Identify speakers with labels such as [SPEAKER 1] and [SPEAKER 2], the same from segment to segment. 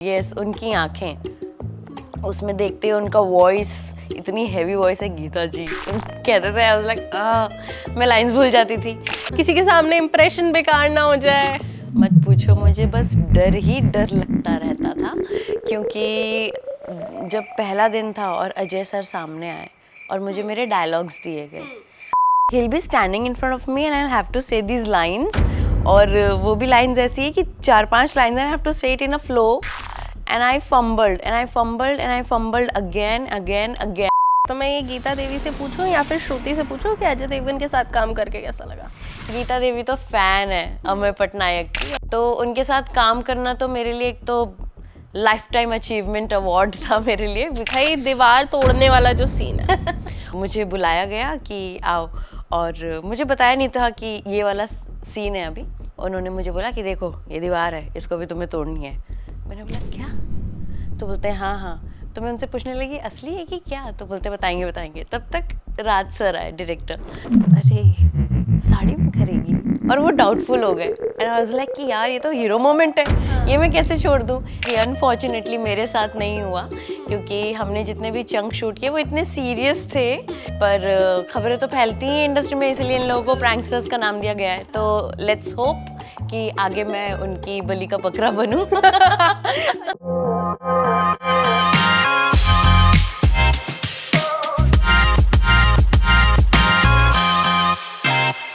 [SPEAKER 1] Yes, उनकी आंखें, उसमें देखते ही उनका वॉइस, इतनी हैवी वॉइस है गीता जी, कहते थे आई वाज लाइक मैं लाइंस भूल जाती थी।
[SPEAKER 2] किसी के सामने इम्प्रेशन बेकार ना हो जाए।
[SPEAKER 1] मत पूछो, मुझे बस डर ही डर लगता रहता था, क्योंकि जब पहला दिन था और अजय सर सामने आए और मुझे मेरे डायलॉग्स दिए गए, he'll be standing in front of me and I'll have to say these lines, और वो भी लाइंस ऐसी है कि 4-5 lines and I have to say it in a flow, and I fumbled and I fumbled and I fumbled again.
[SPEAKER 2] तो मैं ये गीता देवी से पूछूं या फिर श्रुति से पूछूं कि अजय देवगन के साथ काम करके कैसा लगा?
[SPEAKER 1] गीता देवी तो फैन है अमय पटनायक की, तो उनके साथ काम करना तो मेरे लिए एक तो लाइफ टाइम अचीवमेंट अवार्ड था मेरे लिए।
[SPEAKER 2] भाई दीवार तोड़ने वाला जो सीन है।
[SPEAKER 1] मुझे बुलाया गया कि आओ, और मुझे बताया नहीं था कि ये वाला सीन है अभी। उन्होंने मुझे बोला कि देखो ये दीवार है, इसको भी तुम्हें तोड़नी है। मैंने बोला क्या? तो बोलते हैं हाँ हाँ। तो मैं उनसे पूछने लगी असली है कि क्या? तो बोलते बताएंगे। तब तक राज सर आए, डायरेक्टर। अरे साड़ी में करेगी, और वो डाउटफुल हो गए। एंड आई वाज लाइक कि यार ये तो हीरो मोमेंट है, ये मैं कैसे छोड़ दूँ। ये अनफॉर्चुनेटली मेरे साथ नहीं हुआ, क्योंकि हमने जितने भी चंक शूट किए वो इतने सीरियस थे। पर खबरें तो फैलती हैं इंडस्ट्री में, इसलिए इन लोगों को प्रैंकस्टर्स का नाम दिया गया है। तो लेट्स होप कि आगे मैं उनकी बलि का बकरा बनूं।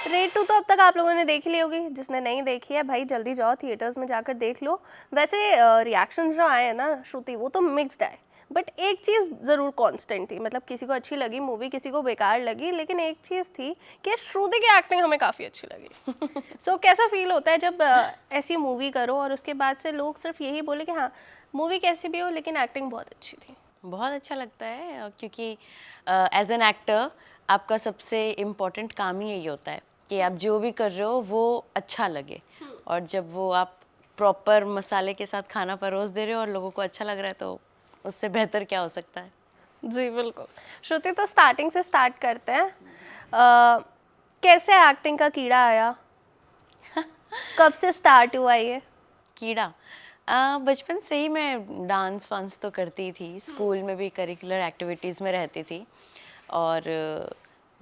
[SPEAKER 2] रेड 2 तो अब तक आप लोगों ने देख ली होगी, जिसने नहीं देखी है भाई जल्दी जाओ थिएटर्स में जाकर देख लो। वैसे रिएक्शंस जो आए हैं ना श्रुति, वो तो मिक्स्ड आए, बट एक चीज़ ज़रूर कांस्टेंट थी, मतलब किसी को अच्छी लगी मूवी, किसी को बेकार लगी, लेकिन एक चीज़ थी कि श्रुति की एक्टिंग हमें काफ़ी अच्छी लगी। सो कैसा फील होता है जब ऐसी मूवी करो और उसके बाद से लोग सिर्फ यही बोले कि हाँ मूवी कैसी भी हो लेकिन एक्टिंग बहुत अच्छी थी?
[SPEAKER 1] बहुत अच्छा लगता है, क्योंकि एज एन एक्टर आपका सबसे इम्पोर्टेंट काम ही यही होता है कि आप जो भी कर रहे हो वो अच्छा लगे। और जब वो आप प्रॉपर मसाले के साथ खाना परोस दे रहे हो और लोगों को अच्छा लग रहा है, तो उससे बेहतर क्या हो सकता है।
[SPEAKER 2] जी बिल्कुल। श्रुति, तो स्टार्टिंग से स्टार्ट करते हैं। कैसे एक्टिंग का कीड़ा आया? कब से स्टार्ट हुआ ये?
[SPEAKER 1] कीड़ा बचपन से ही मैं डांस वांस तो करती थी, स्कूल में भी करिकुलर एक्टिविटीज़ में रहती थी। और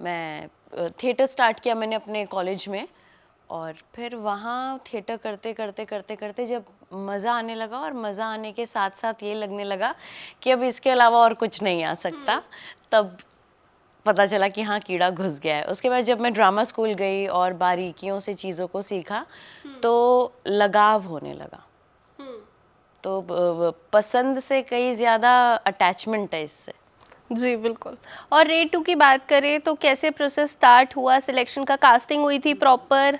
[SPEAKER 1] मैं थिएटर स्टार्ट किया मैंने अपने कॉलेज में, और फिर वहाँ थिएटर करते जब मज़ा आने लगा, और मज़ा आने के साथ साथ ये लगने लगा कि अब इसके अलावा और कुछ नहीं आ सकता, तब पता चला कि हाँ कीड़ा घुस गया है। उसके बाद जब मैं ड्रामा स्कूल गई और बारीकियों से चीज़ों को सीखा, तो लगाव होने लगा। तो पसंद से कई ज़्यादा अटैचमेंट है इससे।
[SPEAKER 2] जी बिल्कुल। और रेड 2 की बात करें तो कैसे प्रोसेस स्टार्ट हुआ? सिलेक्शन का कास्टिंग हुई थी प्रॉपर?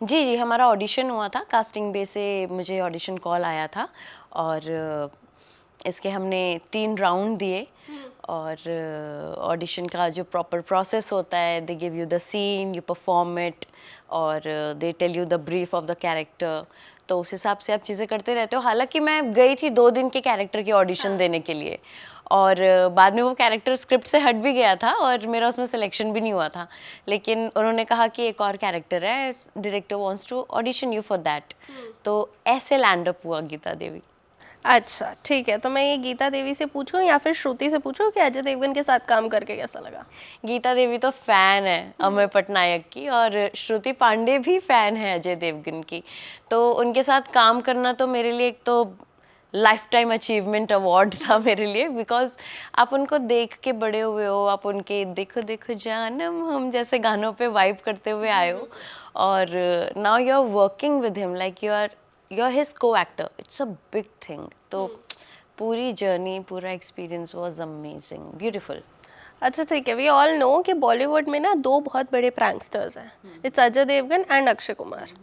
[SPEAKER 1] जी, हमारा ऑडिशन हुआ था, कास्टिंग बेस से मुझे ऑडिशन कॉल आया था, और इसके हमने 3 राउंड दिए। और ऑडिशन का जो प्रॉपर प्रोसेस होता है, they give you the scene, you perform it, और they tell you the brief of the character. तो उस हिसाब से आप चीज़ें करते रहते हो। हालांकि मैं गई थी 2 दिन के कैरेक्टर की ऑडिशन देने के लिए, और बाद में वो कैरेक्टर स्क्रिप्ट से हट भी गया था और मेरा उसमें सिलेक्शन भी नहीं हुआ था। लेकिन उन्होंने कहा कि एक और कैरेक्टर है, director wants to audition you for that. तो ऐसे लैंड अप हुआ गीता देवी।
[SPEAKER 2] अच्छा ठीक है, तो मैं ये गीता देवी से पूछूं या फिर श्रुति से पूछूं कि अजय देवगन के साथ काम करके कैसा लगा?
[SPEAKER 1] गीता देवी तो फैन है अमय पटनायक की, और श्रुति पांडे भी फैन है अजय देवगन की। तो उनके साथ काम करना तो मेरे लिए एक तो लाइफ टाइम अचीवमेंट अवार्ड था मेरे लिए, बिकॉज आप उनको देख के बड़े हुए हो, आप उनके देखो देखो जानम हम जैसे गानों पे वाइब करते हुए आए हो, और now you are working with him like you are his co actor. It's a big thing. तो पूरी जर्नी, पूरा एक्सपीरियंस वाज अमेजिंग, ब्यूटीफुल।
[SPEAKER 2] अच्छा ठीक है, वी ऑल नो कि बॉलीवुड में ना 2 बहुत बड़े प्रैंकस्टर्स हैं, इट्स अजय देवगन एंड अक्षय कुमार।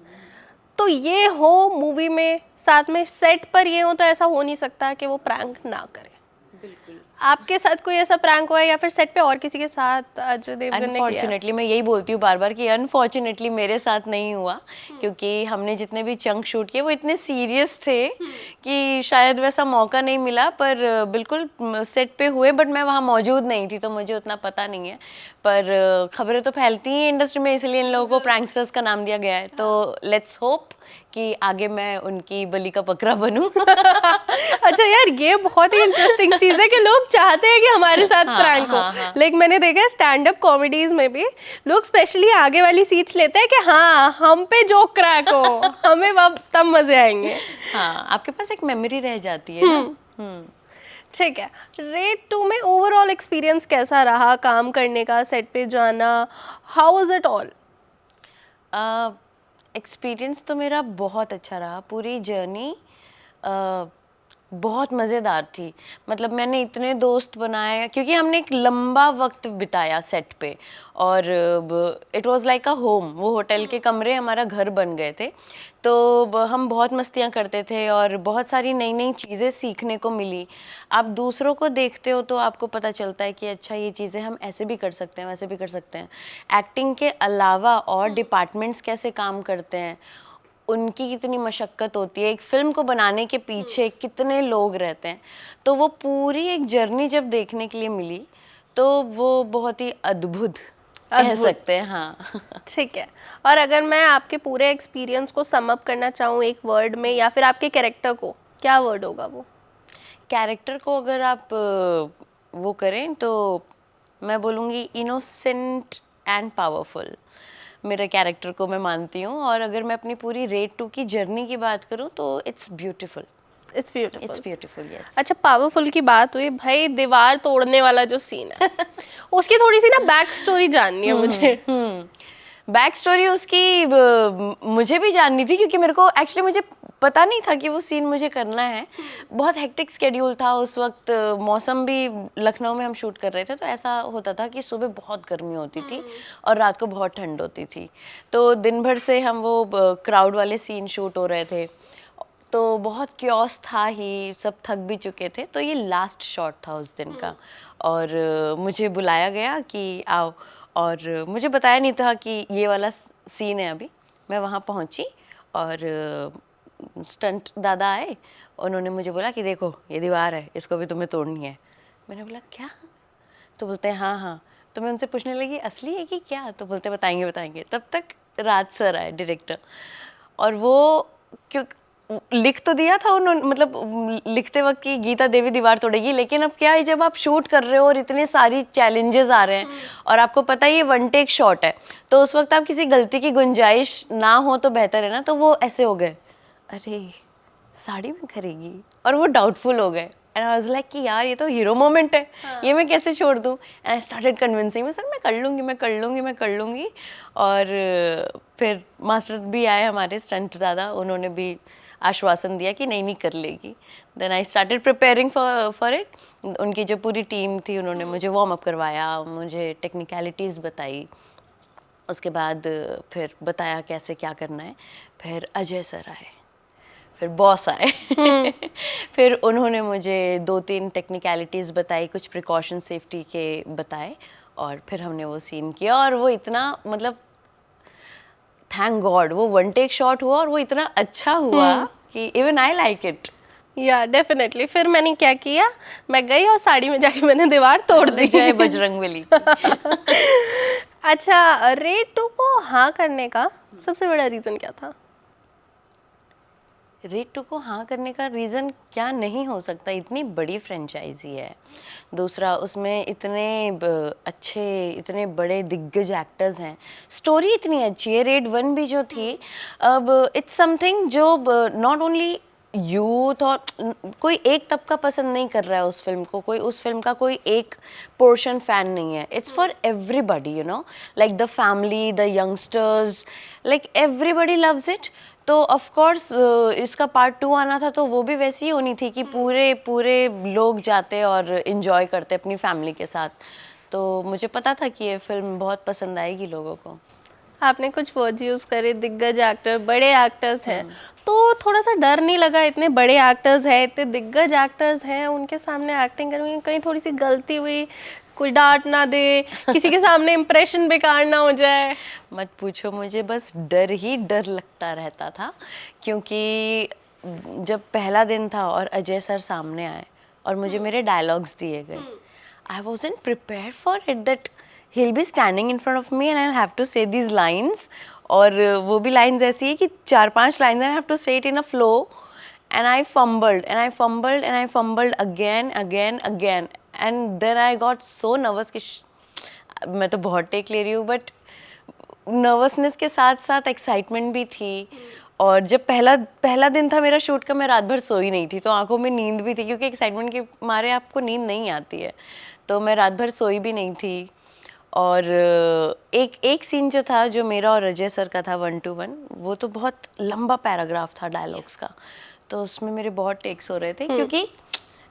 [SPEAKER 2] तो ये हो मूवी में, साथ में सेट पर ये हो, तो ऐसा हो नहीं सकता कि वो प्रैंक ना करे।
[SPEAKER 1] बिल्कुल।
[SPEAKER 2] आपके साथ कोई ऐसा प्रैंक हुआ है या फिर सेट पे और किसी के साथ अजय देवगन ने किया?
[SPEAKER 1] अनफॉर्चुनेटली मैं यही बोलती हूँ बार बार कि अनफॉर्चुनेटली मेरे साथ नहीं हुआ, क्योंकि हमने जितने भी चंक शूट किए वो इतने सीरियस थे कि शायद वैसा मौका नहीं मिला। पर बिल्कुल सेट पे हुए, बट मैं वहाँ मौजूद नहीं थी तो मुझे उतना पता नहीं है। पर खबरें तो फैलती हैं इंडस्ट्री में, इसलिए इन लोगों को प्रैंकस्टर्स का नाम दिया गया है। तो लेट्स होप कि आगे मैं उनकी बलि का बकरा बनूं।
[SPEAKER 2] अच्छा यार, ये बहुत ही इंटरेस्टिंग चीज है कि लोग चाहते हैं कि हमारे साथ
[SPEAKER 1] हाँ,
[SPEAKER 2] प्रैंक हो।
[SPEAKER 1] हाँ, हाँ।
[SPEAKER 2] लाइक मैंने देखा है स्टैंड अप कॉमेडीज में भी लोग स्पेशली आगे वाली सीट्स लेते हैं कि हाँ हम पे जोक क्रैक हो, हमें तब मजे आएंगे।
[SPEAKER 1] हाँ, आपके पास एक मेमोरी रह जाती है ना।
[SPEAKER 2] ठीक है, रेड 2 में ओवरऑल एक्सपीरियंस कैसा रहा काम करने का, सेट पे जाना, how was it all?
[SPEAKER 1] Experience तो मेरा बहुत अच्छा रहा। पूरी जर्नी बहुत मज़ेदार थी। मतलब मैंने इतने दोस्त बनाए क्योंकि हमने एक लंबा वक्त बिताया सेट पे, और it was like a home. वो होटल के कमरे हमारा घर बन गए थे। तो हम बहुत मस्तियाँ करते थे और बहुत सारी नई नई चीज़ें सीखने को मिली। आप दूसरों को देखते हो तो आपको पता चलता है कि अच्छा ये चीज़ें हम ऐसे भी कर सकते हैं, वैसे भी कर सकते हैं। एक्टिंग के अलावा और डिपार्टमेंट्स कैसे काम करते हैं, उनकी कितनी मशक्क़त होती है, एक फ़िल्म को बनाने के पीछे कितने लोग रहते हैं। तो वो पूरी एक जर्नी जब देखने के लिए मिली तो वो बहुत ही अद्भुत कह सकते हैं। हाँ।
[SPEAKER 2] ठीक है, और अगर मैं आपके पूरे एक्सपीरियंस को सम अप करना चाहूँ एक वर्ड में या फिर आपके कैरेक्टर को, क्या वर्ड होगा वो?
[SPEAKER 1] कैरेक्टर को अगर आप वो करें तो मैं बोलूँगी इनोसेंट एंड पावरफुल। मेरे कैरेक्टर को मैं मानती हूँ। और अगर मैं अपनी पूरी रेड 2 की जर्नी की बात करूँ तो it's beautiful.
[SPEAKER 2] It's beautiful.
[SPEAKER 1] It's beautiful, yes.
[SPEAKER 2] अच्छा, पावरफुल की बात हुई भाई, दीवार तोड़ने वाला जो सीन है उसकी थोड़ी सी ना बैक स्टोरी जाननी है मुझे।
[SPEAKER 1] बैक स्टोरी उसकी मुझे भी जाननी थी, क्योंकि मेरे को एक्चुअली मुझे पता नहीं था कि वो सीन मुझे करना है। बहुत हेक्टिक स्केड्यूल था उस वक्त। मौसम भी लखनऊ में हम शूट कर रहे थे, तो ऐसा होता था कि सुबह बहुत गर्मी होती थी और रात को बहुत ठंड होती थी। तो दिन भर से हम वो क्राउड वाले सीन शूट हो रहे थे, तो बहुत क्योस था ही, सब थक भी चुके थे। तो ये लास्ट शॉट था उस दिन का, और मुझे बुलाया गया कि आओ, और मुझे बताया नहीं था कि ये वाला सीन है अभी। मैं वहाँ पहुँची और स्टंट दादा आए, उन्होंने मुझे बोला कि देखो ये दीवार है, इसको भी तुम्हें तोड़नी है। मैंने बोला क्या? तो बोलते हैं हाँ हाँ। तो मैं उनसे पूछने लगी असली है कि क्या? तो बोलते बताएंगे बताएंगे। तब तक राज सर आए, डायरेक्टर, और वो क्यों लिख तो दिया था उन्होंने, मतलब लिखते वक्त कि गीता देवी दीवार तोड़ेगी, लेकिन अब क्या है जब आप शूट कर रहे हो और इतने सारी चैलेंजेस आ रहे हैं और आपको पता है ये वन टेक शॉट है, तो उस वक्त आप किसी गलती की गुंजाइश ना हो तो बेहतर है ना। तो वो ऐसे हो गए, अरे साड़ी में करेगी, और वो डाउटफुल हो गए। एंड आई वाज लाइक कि यार ये तो हीरो मोमेंट है, ये मैं कैसे छोड़ दूँ। And I started convincing, sir मैं कर लूँगी, मैं कर लूँगी, मैं कर लूँगी। और फिर मास्टर भी आए हमारे, स्टंट दादा, उन्होंने भी आश्वासन दिया कि नहीं नहीं कर लेगी। Then I started preparing for it. उनकी जो पूरी टीम थी उन्होंने मुझे वार्म अप करवाया, मुझे टेक्निकलिटीज़ बताई, उसके बाद फिर बताया कैसे क्या करना है। फिर अजय सर आए, फिर बॉस आए। फिर उन्होंने मुझे 2-3 टेक्निकलिटीज़ बताई, कुछ प्रिकॉशन सेफ्टी के बताए, और फिर हमने वो सीन किया। और वो इतना, मतलब थैंक गॉड वो वन टेक शॉट हुआ और वो इतना अच्छा हुआ कि इवन आई लाइक इट।
[SPEAKER 2] या डेफिनेटली। फिर मैंने क्या किया, मैं गई और साड़ी में जाके मैंने दीवार तोड़ दी।
[SPEAKER 1] जय बजरंगबली।
[SPEAKER 2] अच्छा, रेड 2 को हाँ करने का सबसे बड़ा रीजन क्या था?
[SPEAKER 1] रेड 2 को हाँ करने का रीज़न क्या नहीं हो सकता, इतनी बड़ी फ्रेंचाइजी है। दूसरा उसमें इतने अच्छे, इतने बड़े दिग्गज एक्टर्स हैं, स्टोरी इतनी अच्छी है। रेड 1 भी जो थी, अब इट्स समथिंग जो नॉट ओनली यूथ और कोई एक तबका पसंद नहीं कर रहा है उस फिल्म को, कोई उस फिल्म का कोई एक पोर्शन फैन नहीं है। It's for everybody, you know, like the family, the youngsters, like everybody loves it. तो ऑफ कोर्स इसका पार्ट 2 आना था, तो वो भी वैसी ही होनी थी कि पूरे पूरे लोग जाते और इन्जॉय करते अपनी फैमिली के साथ। तो मुझे पता था कि ये फिल्म बहुत पसंद आएगी लोगों को।
[SPEAKER 2] आपने कुछ वर्ड यूज करे, दिग्गज एक्टर, बड़े एक्टर्स हैं, तो थोड़ा सा डर नहीं लगा? इतने बड़े एक्टर्स हैं, इतने दिग्गज एक्टर्स हैं, उनके सामने एक्टिंग करूँगी, कहीं थोड़ी सी गलती हुई, कोई डांट ना दे, किसी के सामने इंप्रेशन बेकार ना हो जाए?
[SPEAKER 1] मत पूछो, मुझे बस डर ही डर लगता रहता था, क्योंकि जब पहला दिन था और अजय सर सामने आए और मुझे मेरे डायलॉग्स दिए गए, आई wasn't prepare for it that he'll be standing in front of me and I'll have to say these lines, और वो भी लाइन्स ऐसी है कि 4-5 lines and I have to say it in a flow, and I fumbled and I fumbled and I fumbled again and then I got so nervous कि मैं तो बहुत टेक ले रही हूँ, बट नर्वसनेस के साथ साथ एक्साइटमेंट भी थी। और जब पहला दिन था मेरा शूट का, मैं रात भर सोई नहीं थी, तो आंखों में नींद भी थी, क्योंकि एक्साइटमेंट के मारे आपको नींद नहीं आती है, तो मैं रात भर सोई भी नहीं थी। और एक सीन जो था, जो मेरा और अजय सर का था 1 to 1, वो तो बहुत लंबा पैराग्राफ था डायलॉग्स का, तो उसमें मेरे बहुत टेक्स हो रहे थे, क्योंकि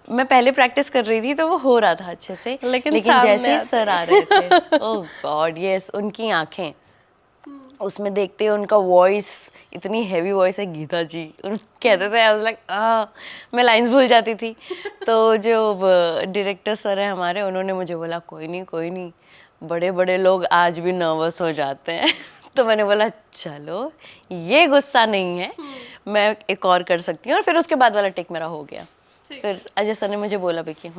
[SPEAKER 1] मैं पहले प्रैक्टिस कर रही थी तो वो हो रहा था अच्छे से, लेकिन जैसे ही सर आ रहे थे, ओह गॉड यस, उनकी आंखें, उसमें देखते हैं उनका वॉइस, इतनी हैवी वॉइस है, गीता जी उन कहते थे, आई वाज लाइक मैं लाइंस भूल जाती थी। तो जो डायरेक्टर सर है हमारे, उन्होंने मुझे बोला कोई नहीं, बड़े बड़े लोग आज भी नर्वस हो जाते हैं। तो मैंने बोला चलो ये गुस्सा नहीं है, मैं एक और कर सकती हूँ, और फिर उसके बाद वाला टेक मेरा हो गया। फिर अजय सर ने मुझे बोला भी कि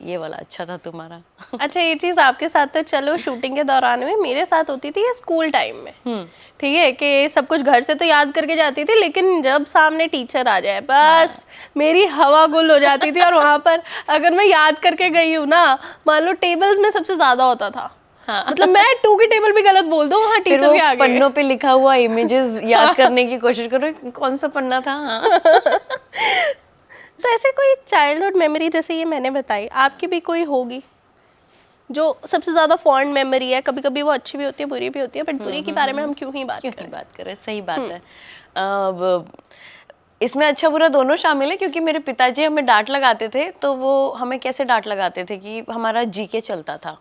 [SPEAKER 1] ये वाला अच्छा था तुम्हारा।
[SPEAKER 2] अच्छा, ये चीज़ आपके साथ तो चलो शूटिंग के दौरान में, मेरे साथ होती थी ये स्कूल टाइम में, ठीक है, कि सब कुछ घर से तो याद करके जाती थी, लेकिन जब सामने टीचर आ जाए बस मेरी हवा गुल हो जाती थी। और वहाँ पर अगर मैं याद करके गई हूँ ना, मान लो टेबल्स में सबसे ज़्यादा होता था, मतलब मैं 2 की टेबल भी गलत बोल दूँ, हाँ टीचर भी आ गए,
[SPEAKER 1] पन्नों पे लिखा हुआ इमेजेस याद करने की कोशिश करो, कौन सा पन्ना था।
[SPEAKER 2] तो ऐसे कोई चाइल्डहुड मेमोरी, जैसे ये मैंने बताई, आपकी भी कोई होगी जो सबसे ज़्यादा फॉन्ड मेमोरी है? कभी कभी वो अच्छी भी होती है, बुरी भी होती है, बट बुरी के बारे में हम क्यों ही बात करें?
[SPEAKER 1] सही बात है। अब इसमें अच्छा बुरा दोनों शामिल है, क्योंकि मेरे पिताजी हमें डांट लगाते थे, तो वो हमें कैसे डांट लगाते थे कि हमारा जीके चलता था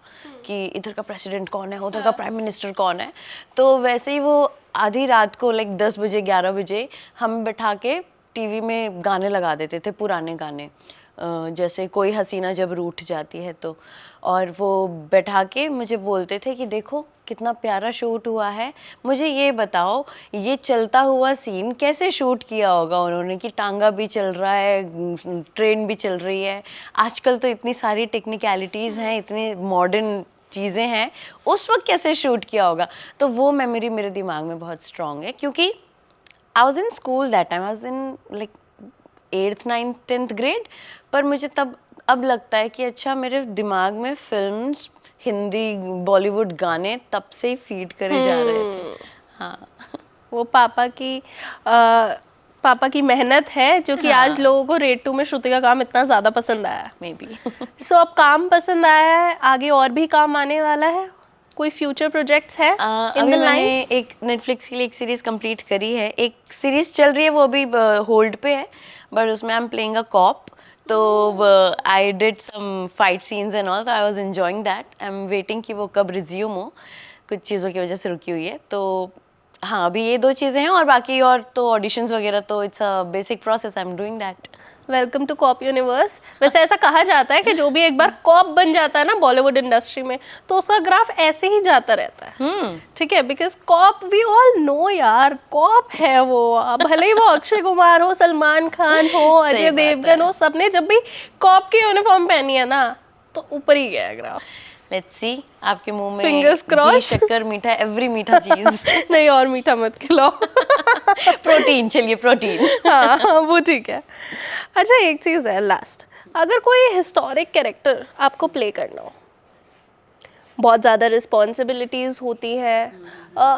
[SPEAKER 1] कि इधर का प्रेसिडेंट कौन है, उधर का प्राइम मिनिस्टर कौन है। तो वैसे ही वो आधी रात को लाइक 10 बजे 11 बजे हम बैठा के टीवी में गाने लगा देते थे, पुराने गाने, जैसे कोई हसीना जब रूठ जाती है तो, और वो बैठा के मुझे बोलते थे कि देखो कितना प्यारा शूट हुआ है, मुझे ये बताओ ये चलता हुआ सीन कैसे शूट किया होगा उन्होंने, कि टांगा भी चल रहा है, ट्रेन भी चल रही है, आजकल तो इतनी सारी टेक्निकलिटीज़ हैं, इतने मॉडर्न चीज़ें हैं, उस वक्त कैसे शूट किया होगा। तो वो मेमोरी मेरे दिमाग में बहुत स्ट्रॉन्ग है, क्योंकि I was in school that time, I was in like 8th 9th 10th grade, पर मुझे तब अब लगता है कि अच्छा मेरे दिमाग में फिल्म्स, हिंदी बॉलीवुड गाने तब से ही फीड करे जा रहे थे। हाँ,
[SPEAKER 2] वो पापा की मेहनत है, जो कि आज लोगों को रेड 2 में श्रुति का काम इतना ज़्यादा पसंद आया।
[SPEAKER 1] May be.
[SPEAKER 2] सो अब काम पसंद आया है, आगे और भी काम आने वाला है, कोई फ्यूचर प्रोजेक्ट्स है इन द लाइन?
[SPEAKER 1] मैंने एक नेटफ्लिक्स के लिए एक सीरीज कंप्लीट करी है, एक सीरीज चल रही है, वो अभी होल्ड पे है, बट उसमें I am playing a cop, तो I did some fight scenes and all, तो I was enjoying that. I am waiting कि वो कब रिज्यूम हो, कुछ चीज़ों की वजह से रुकी हुई है। तो हाँ, अभी ये 2 चीज़ें हैं, और बाकी और तो ऑडिशंस वगैरह, तो it's a basic process, I am doing that.
[SPEAKER 2] Welcome to cop universe. वैसे ऐसा कहा जाता है कि जो भी एक बार कॉप बन जाता है ना बॉलीवुड इंडस्ट्री में, तो उसका ग्राफ ऐसे ही जाता रहता है, ठीक है, because cop we all know यार, कॉप है वो, भले ही वो अक्षय कुमार हो, सलमान खान हो, अजय देवगन हो, सबने जब भी कॉप की यूनिफॉर्म पहनी है ना, तो ऊपर ही गया है ग्राफ।
[SPEAKER 1] लेट्स सी, आपके मुंह में
[SPEAKER 2] Fingers
[SPEAKER 1] घी,
[SPEAKER 2] crossed।
[SPEAKER 1] शक्कर, मीठा, एवरी मीठा चीज।
[SPEAKER 2] नहीं, और मीठा मत खिलाओ।
[SPEAKER 1] प्रोटीन, चलिए प्रोटीन।
[SPEAKER 2] हाँ, वो ठीक है। अच्छा, एक चीज़ है लास्ट, अगर कोई हिस्टोरिक कैरेक्टर आपको प्ले करना हो, बहुत ज़्यादा रिस्पॉन्सिबिलिटीज़ होती है,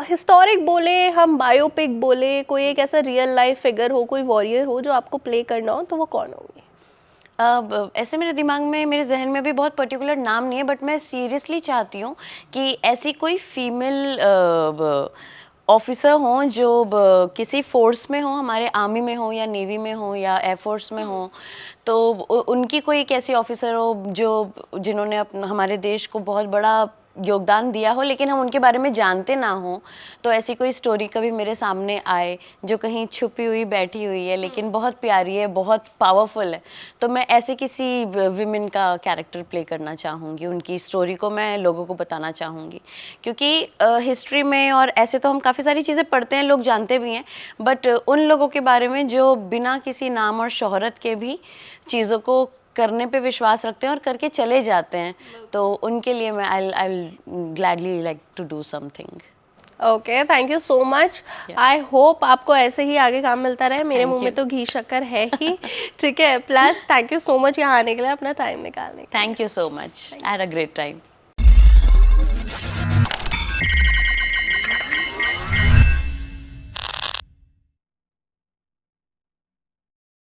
[SPEAKER 2] हिस्टोरिक बोले हम, बायोपिक बोले, कोई एक ऐसा रियल लाइफ फिगर हो, कोई वॉरियर हो जो आपको प्ले करना हो, तो वो कौन होगी?
[SPEAKER 1] अब ऐसे मेरे दिमाग में, मेरे जहन में भी बहुत पर्टिकुलर नाम नहीं है, बट मैं सीरियसली चाहती हूँ कि ऐसी कोई फीमेल ऑफिसर हों जो किसी फोर्स में हो, हमारे आर्मी में हो या नेवी में हो या एयरफोर्स में हो, तो उनकी कोई एक ऐसी ऑफिसर हो जो जिन्होंने अपना हमारे देश को बहुत बड़ा योगदान दिया हो लेकिन हम उनके बारे में जानते ना हो, तो ऐसी कोई स्टोरी कभी मेरे सामने आए जो कहीं छुपी हुई बैठी हुई है लेकिन बहुत प्यारी है, बहुत पावरफुल है, तो मैं ऐसे किसी विमेन का कैरेक्टर प्ले करना चाहूँगी, उनकी स्टोरी को मैं लोगों को बताना चाहूँगी। क्योंकि हिस्ट्री में और ऐसे तो हम काफ़ी सारी चीज़ें पढ़ते हैं, लोग जानते भी हैं, बट उन लोगों के बारे में जो बिना किसी नाम और शोहरत के भी चीज़ों को करने पे विश्वास रखते हैं और करके चले जाते हैं, तो उनके लिए मैं I gladly like to do something.
[SPEAKER 2] Okay, thank you so much. I hope आपको ऐसे ही आगे काम मिलता रहे। मेरे मुंह में तो घी शक्कर है ही। ठीक है, plus thank you so much यहाँ आने के लिए, अपना टाइम निकालने के लिए।
[SPEAKER 1] Thank you so much, I had a great time.